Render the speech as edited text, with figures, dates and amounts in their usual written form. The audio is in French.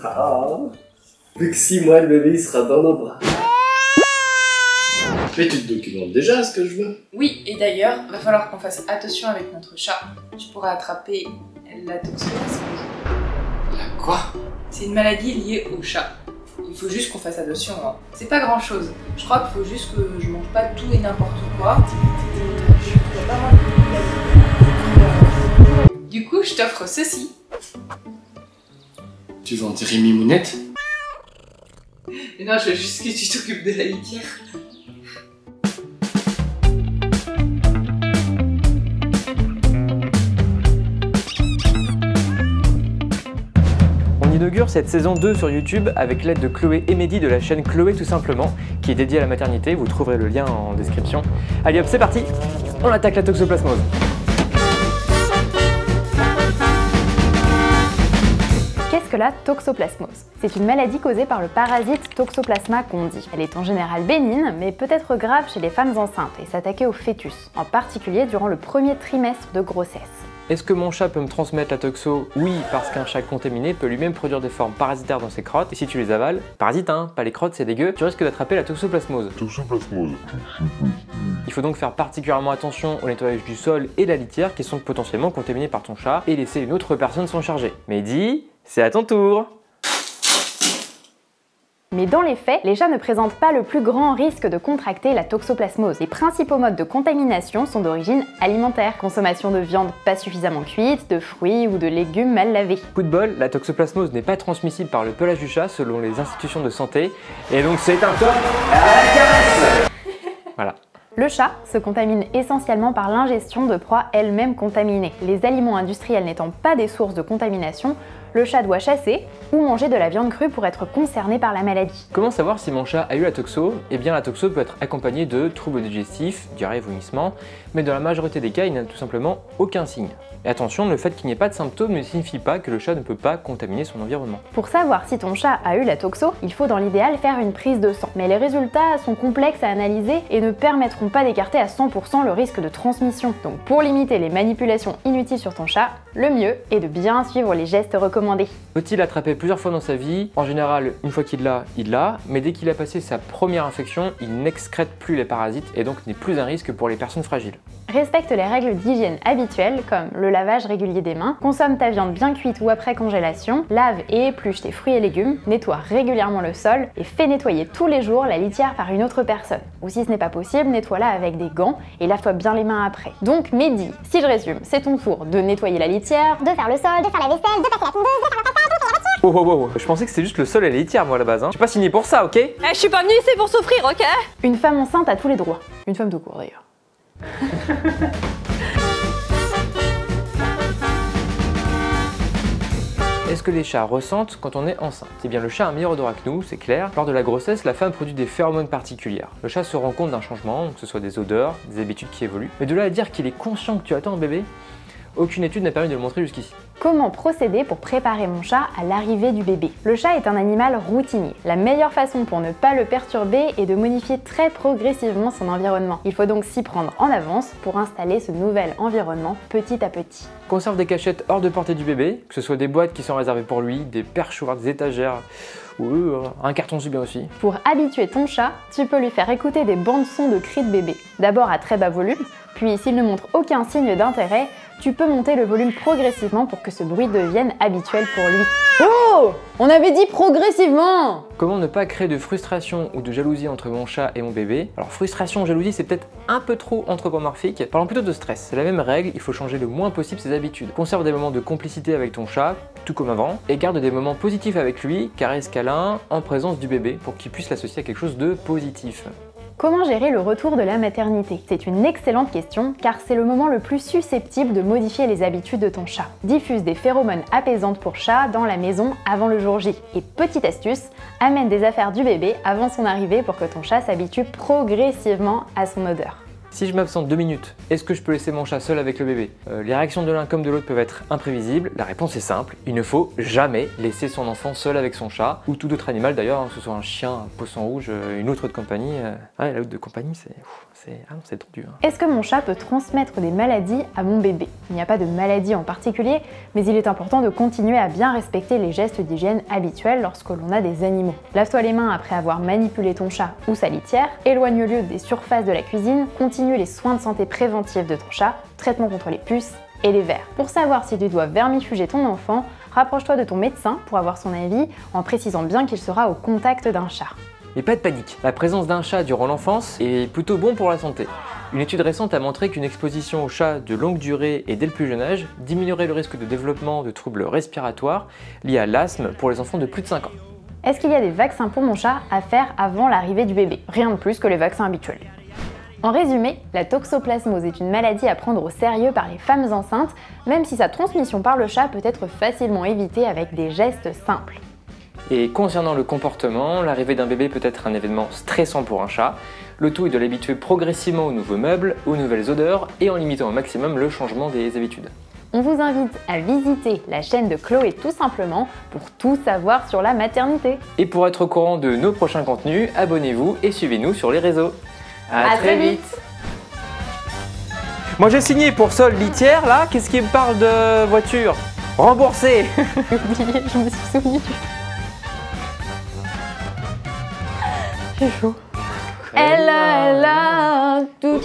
Ah, plus que 6 mois, le bébé il sera dans nos bras. Mais tu te documentes déjà ce que je veux. Oui, et d'ailleurs, va falloir qu'on fasse attention avec notre chat. Tu pourras attraper la toxoplasmose. La quoi? C'est une maladie liée au chat. Il faut juste qu'on fasse attention. Hein. C'est pas grand chose. Je crois qu'il faut juste que je mange pas tout et n'importe quoi. Du coup, je t'offre ceci. Tu veux en tirer Mimounette? Mais non, je veux juste que tu t'occupes de la litière. On inaugure cette saison 2 sur YouTube avec l'aide de Chloé et Mehdi de la chaîne Chloé tout simplement, qui est dédiée à la maternité, vous trouverez le lien en description. Allez hop, c'est parti, on attaque la toxoplasmose. Qu'est-ce que la toxoplasmose? C'est une maladie causée par le parasite Toxoplasma gondii. Elle est en général bénigne, mais peut être grave chez les femmes enceintes et s'attaquer au fœtus, en particulier durant le premier trimestre de grossesse. Est-ce que mon chat peut me transmettre la toxo? Oui, parce qu'un chat contaminé peut lui-même produire des formes parasitaires dans ses crottes, et si tu les avales, parasite hein, pas les crottes, c'est dégueu, tu risques d'attraper la toxoplasmose. Il faut donc faire particulièrement attention au nettoyage du sol et la litière qui sont potentiellement contaminés par ton chat, et laisser une autre personne s'en charger. Mehdi, c'est à ton tour! Mais dans les faits, les chats ne présentent pas le plus grand risque de contracter la toxoplasmose. Les principaux modes de contamination sont d'origine alimentaire. Consommation de viande pas suffisamment cuite, de fruits ou de légumes mal lavés. Coup de bol, la toxoplasmose n'est pas transmissible par le pelage du chat selon les institutions de santé, et donc c'est un top à la caresse. Voilà. Le chat se contamine essentiellement par l'ingestion de proies elles-mêmes contaminées. Les aliments industriels n'étant pas des sources de contamination, le chat doit chasser ou manger de la viande crue pour être concerné par la maladie. Comment savoir si mon chat a eu la toxo? Eh bien la toxo peut être accompagnée de troubles digestifs, diarrhée, vomissements, mais dans la majorité des cas il n'y a tout simplement aucun signe. Et attention, le fait qu'il n'y ait pas de symptômes ne signifie pas que le chat ne peut pas contaminer son environnement. Pour savoir si ton chat a eu la toxo, il faut dans l'idéal faire une prise de sang. Mais les résultats sont complexes à analyser et ne permettront pas d'écarter à 100% le risque de transmission. Donc pour limiter les manipulations inutiles sur ton chat, le mieux est de bien suivre les gestes recommandés. Peut-il attraper plusieurs fois dans sa vie? En général, une fois qu'il l'a, mais dès qu'il a passé sa première infection, il n'excrète plus les parasites et donc n'est plus un risque pour les personnes fragiles. Respecte les règles d'hygiène habituelles comme le lavage régulier des mains, consomme ta viande bien cuite ou après congélation, lave et épluche tes fruits et légumes, nettoie régulièrement le sol et fais nettoyer tous les jours la litière par une autre personne. Ou si ce n'est pas possible, nettoie-la avec des gants et lave-toi bien les mains après. Donc Mehdi, si je résume, c'est ton tour de nettoyer la litière, de faire le sol, de faire la vaisselle, de passer la tondeuse, de faire le passage, de faire la voiture. Oh, je pensais que c'était juste le sol et la litière moi à la base. Je suis pas signé pour ça, ok? Je suis pas venue ici pour souffrir, ok? Une femme enceinte a tous les droits. Une femme tout court d'ailleurs. Est-ce que les chats ressentent quand on est enceinte? Eh bien le chat a un meilleur odorat que nous, c'est clair. Lors de la grossesse, la femme produit des phéromones particulières. Le chat se rend compte d'un changement, que ce soit des odeurs, des habitudes qui évoluent. Mais de là à dire qu'il est conscient que tu attends un bébé, aucune étude n'a permis de le montrer jusqu'ici. Comment procéder pour préparer mon chat à l'arrivée du bébé? Le chat est un animal routinier. La meilleure façon pour ne pas le perturber est de modifier très progressivement son environnement. Il faut donc s'y prendre en avance pour installer ce nouvel environnement petit à petit. Conserve des cachettes hors de portée du bébé, que ce soit des boîtes qui sont réservées pour lui, des perchoirs, des étagères, ou un carton c'est bien aussi. Pour habituer ton chat, tu peux lui faire écouter des bandes-sons de cris de bébé. D'abord à très bas volume, puis s'il ne montre aucun signe d'intérêt, tu peux monter le volume progressivement pour que ce bruit devienne habituel pour lui. Oh! On avait dit progressivement! Comment ne pas créer de frustration ou de jalousie entre mon chat et mon bébé? Alors frustration, jalousie, c'est peut-être un peu trop anthropomorphique. Parlons plutôt de stress. C'est la même règle, il faut changer le moins possible ses habitudes. Conserve des moments de complicité avec ton chat, tout comme avant, et garde des moments positifs avec lui, caresse, câlin, en présence du bébé, pour qu'il puisse l'associer à quelque chose de positif. Comment gérer le retour de la maternité? C'est une excellente question car c'est le moment le plus susceptible de modifier les habitudes de ton chat. Diffuse des phéromones apaisantes pour chat dans la maison avant le jour J. Et petite astuce, amène des affaires du bébé avant son arrivée pour que ton chat s'habitue progressivement à son odeur. Si je m'absente 2 minutes, est-ce que je peux laisser mon chat seul avec le bébé? Les réactions de l'un comme de l'autre peuvent être imprévisibles. La réponse est simple, il ne faut jamais laisser son enfant seul avec son chat, ou tout autre animal d'ailleurs, que ce soit un chien, un poisson rouge, une autre de compagnie. Ouais, la outre de compagnie, c'est trop dur. Est-ce que mon chat peut transmettre des maladies à mon bébé? Il n'y a pas de maladie en particulier, mais il est important de continuer à bien respecter les gestes d'hygiène habituels lorsque l'on a des animaux. Lave-toi les mains après avoir manipulé ton chat ou sa litière, éloigne-le des surfaces de la cuisine, continue les soins de santé préventifs de ton chat, traitement contre les puces et les vers. Pour savoir si tu dois vermifuger ton enfant, rapproche-toi de ton médecin pour avoir son avis en précisant bien qu'il sera au contact d'un chat. Mais pas de panique, la présence d'un chat durant l'enfance est plutôt bon pour la santé. Une étude récente a montré qu'une exposition au chat de longue durée et dès le plus jeune âge diminuerait le risque de développement de troubles respiratoires liés à l'asthme pour les enfants de plus de 5 ans. Est-ce qu'il y a des vaccins pour mon chat à faire avant l'arrivée du bébé? Rien de plus que les vaccins habituels. En résumé, la toxoplasmose est une maladie à prendre au sérieux par les femmes enceintes, même si sa transmission par le chat peut être facilement évitée avec des gestes simples. Et concernant le comportement, l'arrivée d'un bébé peut être un événement stressant pour un chat. Le tout est de l'habituer progressivement aux nouveaux meubles, aux nouvelles odeurs et en limitant au maximum le changement des habitudes. On vous invite à visiter la chaîne de Chloé tout simplement pour tout savoir sur la maternité. Et pour être au courant de nos prochains contenus, abonnez-vous et suivez-nous sur les réseaux. À très vite. Moi j'ai signé pour Sol Litière là, qu'est-ce qui me parle de voiture? Remboursé. J'ai oublié, je me suis souvenu. J'ai chaud. Elle a tout,